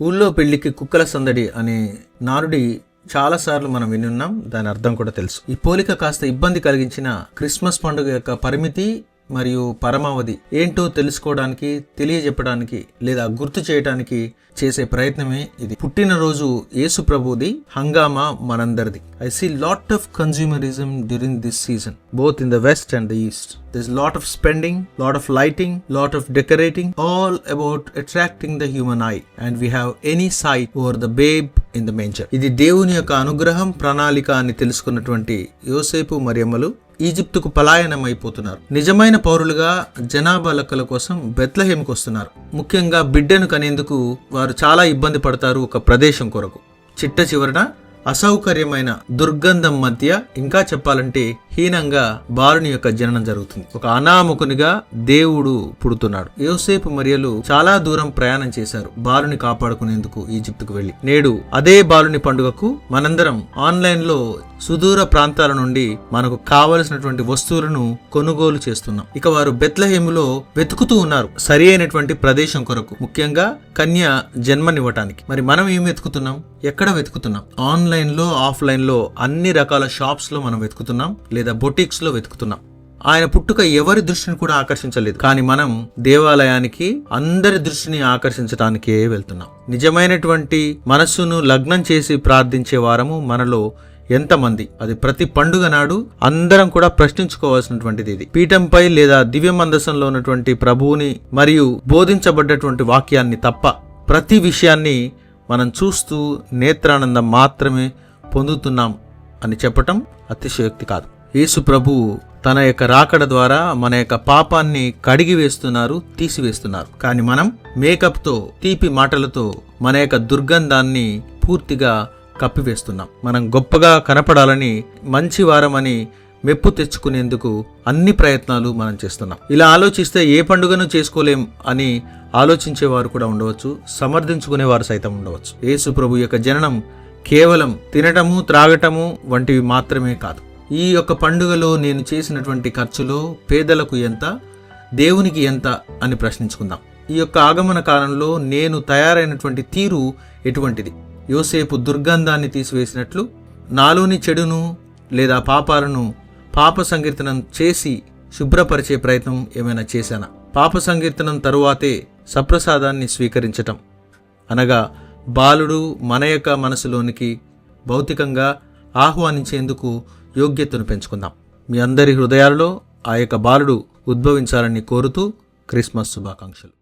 ఊళ్ళో పెళ్లికి కుక్కల సందడి అనే నానుడి చాలాసార్లు మనం వినున్నాం. దాని అర్థం కూడా తెలుసు. ఈ పోలిక కాస్త ఇబ్బంది కలిగించిన క్రిస్మస్ పండుగ యొక్క పరిమితి మరియు పరమావధి ఏంటో తెలుసుకోవడానికి, తెలియజెప్పడానికి లేదా గుర్తు చేయడానికి చేసే ప్రయత్నమే ఇది. పుట్టినరోజు యేసు ప్రభుది, హంగామా మనందరిది. I see lot of consumerism during this season, both in the west and the east. There's lot of spending, lot of lighting, lot of decorating, all about attracting the human eye, and we have any sight over the babe in the manger. ఇది దేవుని యొక్క అనుగ్రహం, ప్రణాళిక అని తెలుసుకున్నటువంటి యోసేపు మరియమ్మలు ఈజిప్టుకు పలాయనం అయిపోతున్నారు. నిజమైన పౌరులుగా జనాభా లెక్కల కోసం బెత్లెహేముకు వస్తున్నారు. ముఖ్యంగా బిడ్డను కనేందుకు వారు చాలా ఇబ్బంది పడతారు. ఒక ప్రదేశం కొరకు చిట్ట చివరన అసౌకర్యమైన దుర్గంధం మధ్య, ఇంకా చెప్పాలంటే హీనంగా బాలుని యొక్క జననం జరుగుతుంది. ఒక అనామకునిగా దేవుడు పుడుతున్నాడు. యోసేపు మరియలు చాలా దూరం ప్రయాణం చేశారు బాలుని కాపాడుకునేందుకు ఈజిప్టుకు వెళ్లి. నేడు అదే బాలుని పండుగకు మనందరం ఆన్లైన్ లో సుదూర ప్రాంతాల నుండి మనకు కావలసినటువంటి వస్తువులను కొనుగోలు చేస్తున్నాం. ఇక వారు బెత్లెహేములో వెతుకుతూ ఉన్నారు సరి అయినటువంటి ప్రదేశం కొరకు, ముఖ్యంగా కన్య జన్మనివ్వటానికి. మరి మనం ఏం వెతుకుతున్నాం? ఎక్కడ వెతుకుతున్నాం? ఆన్లైన్ లో, ఆఫ్లైన్ లో, అన్ని రకాల షాప్స్ లో మనం వెతుకుతున్నాం, లేదా బొటిక్స్ లో వెతుకుతున్నాం. ఆయన పుట్టుక ఎవరి దృష్టిని కూడా ఆకర్షించలేదు. కానీ మనం దేవాలయానికి అందరి దృష్టిని ఆకర్షించడానికే వెళ్తున్నాం. నిజమైనటువంటి మనస్సును లగ్నం చేసి ప్రార్థించే వారము మనలో ఎంతమంది? అది ప్రతి పండుగ నాడు అందరం కూడా ప్రశ్నించుకోవాల్సినటువంటిది ఇది. పీఠంపై లేదా దివ్య మందసంలో ఉన్నటువంటి ప్రభువుని మరియు బోధించబడ్డటువంటి వాక్యాన్ని తప్ప ప్రతి విషయాన్ని మనం చూస్తూ నేత్రానందం మాత్రమే పొందుతున్నాం అని చెప్పటం అతిశయోక్తి కాదు. యేసు ప్రభువు తన యొక్క రాకడ ద్వారా మన యొక్క పాపాన్ని కడిగి వేస్తున్నారు, తీసివేస్తున్నారు. కానీ మనం మేకప్తో, తీపి మాటలతో మన యొక్క దుర్గంధాన్ని పూర్తిగా కప్పివేస్తున్నాం. మనం గొప్పగా కనపడాలని, మంచి వారమని మెప్పు తెచ్చుకునేందుకు అన్ని ప్రయత్నాలు మనం చేస్తున్నాం. ఇలా ఆలోచిస్తే ఏ పండుగను చేసుకోలేం అని ఆలోచించేవారు కూడా ఉండవచ్చు, సమర్థించుకునేవారు సైతం ఉండవచ్చు. యేసు ప్రభు యొక్క జననం కేవలం తినటము, త్రాగటము వంటివి మాత్రమే కాదు. ఈ యొక్క పండుగలో నేను చేసినటువంటి ఖర్చులో పేదలకు ఎంత, దేవునికి ఎంత అని ప్రశ్నించుకుందాం. ఈ యొక్క ఆగమన కాలంలో నేను తయారైనటువంటి తీరు ఎటువంటిది? యోసేపు దుర్గంధాన్ని తీసివేసినట్లు నాలోని చెడును లేదా పాపాలను పాప సంకీర్తనం చేసి శుభ్రపరిచే ప్రయత్నం ఏమైనా చేశానా? పాప సంకీర్తనం తరువాతే సప్రసాదాన్ని స్వీకరించటం అనగా బాలుడు మన యొక్క మనసులోనికి భౌతికంగా ఆహ్వానించేందుకు యోగ్యతను పెంచుకుందాం. మీ అందరి హృదయాలలో ఆ యొక్క బాలుడు ఉద్భవించాలని కోరుతూ క్రిస్మస్ శుభాకాంక్షలు.